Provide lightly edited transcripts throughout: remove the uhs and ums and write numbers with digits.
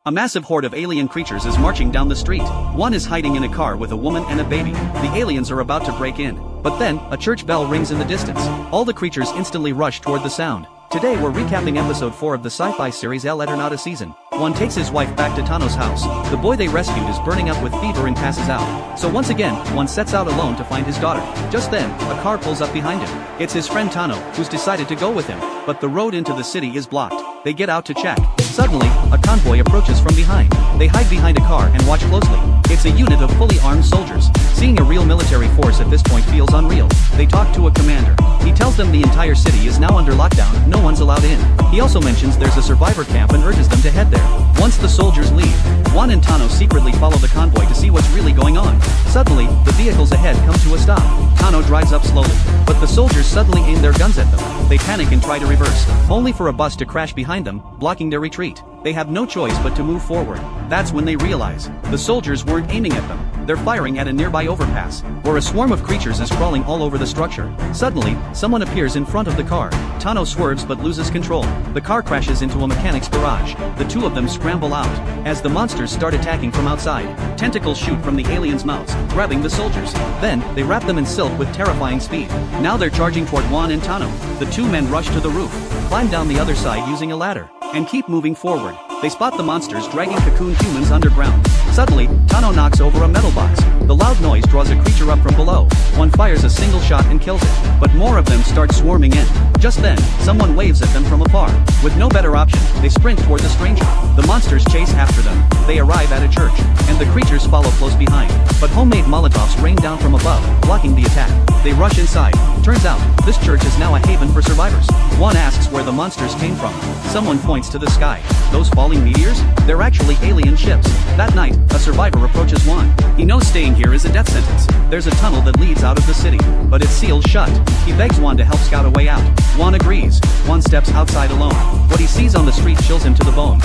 A massive horde of alien creatures is marching down the street. One is hiding in a car with a woman and a baby. The aliens are about to break in. But then, a church bell rings in the distance. All the creatures instantly rush toward the sound. Today we're recapping episode 4 of the sci-fi series El Eternauta season. One takes his wife back to Tano's house. The boy they rescued is burning up with fever and passes out. So once again, one sets out alone to find his daughter. Just then, a car pulls up behind him. It's his friend Tano, who's decided to go with him. But the road into the city is blocked. They get out to check. Suddenly, a convoy approaches from behind. They hide behind a car and watch closely. It's a unit of fully armed soldiers. Seeing a real military force at this point feels unreal. They talk to a commander. He tells them the entire city is now under lockdown, no one's allowed in. He also mentions there's a survivor camp and urges them to head there. Once the soldiers leave, Juan and Tano secretly follow the convoy to see what's really going on. Suddenly, the vehicles ahead come to a stop. Tano drives up slowly, but the soldiers suddenly aim their guns at them. They panic and try to reverse, only for a bus to crash behind them, blocking their retreat. They have no choice but to move forward. That's when they realize the soldiers weren't aiming at them. They're firing at a nearby overpass, where a swarm of creatures is crawling all over the structure. Suddenly, someone appears in front of the car. Tano swerves but loses control. The car crashes into a mechanic's garage. The two of them scramble out. As the monsters start attacking from outside, tentacles shoot from the aliens' mouths, grabbing the soldiers. Then, they wrap them in silk with terrifying speed. Now they're charging toward Juan and Tano. The two men rush to the roof, climb down the other side using a ladder, and keep moving forward. They spot the monsters dragging cocoon humans underground. Suddenly, Tano knocks over a metal box. The loud noise draws a creature up from below. One fires a single shot and kills it, but more of them start swarming in. Just then, someone waves at them from afar. With no better option, they sprint toward the stranger. The monsters chase after them. They arrive at a church, and the creatures follow close behind. But homemade Molotovs rain down from above, blocking the attack. They rush inside. Turns out, this church is now a haven for survivors. One asks where the monsters came from. Someone points to the sky. Those falling meteors? They're actually alien ships. That night, a survivor approaches Juan. He knows staying here is a death sentence. There's a tunnel that leads out of the city, but it's sealed shut. He begs Juan to help scout a way out. Juan agrees. Juan steps outside alone. What he sees on the street chills him to the bone.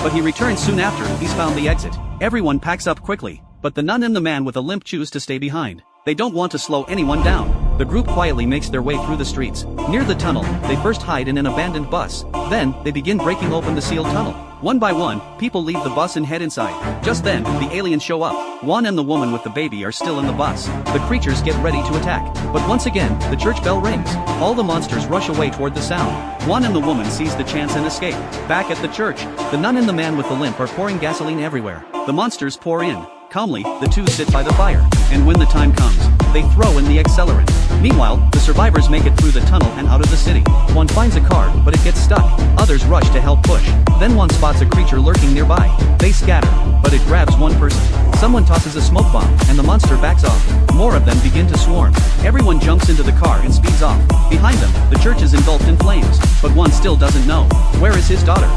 But he returns soon after he's found the exit. Everyone packs up quickly, but the nun and the man with a limp choose to stay behind. They don't want to slow anyone down. The group quietly makes their way through the streets. Near the tunnel, they first hide in an abandoned bus. Then, they begin breaking open the sealed tunnel. One by one, people leave the bus and head inside. Just then, the aliens show up. Juan and the woman with the baby are still in the bus. The creatures get ready to attack. But once again, the church bell rings. All the monsters rush away toward the sound. Juan and the woman seize the chance and escape. Back at the church, the nun and the man with the limp are pouring gasoline everywhere. The monsters pour in. Calmly, the two sit by the fire, and when the time comes, they throw in the accelerant. Meanwhile, the survivors make it through the tunnel and out of the city. One finds a car, but it gets stuck. Others rush to help push. Then one spots a creature lurking nearby. They scatter, but it grabs one person. Someone tosses a smoke bomb, and the monster backs off. More of them begin to swarm. Everyone jumps into the car and speeds off. Behind them, the church is engulfed in flames, but one still doesn't know. Where is his daughter?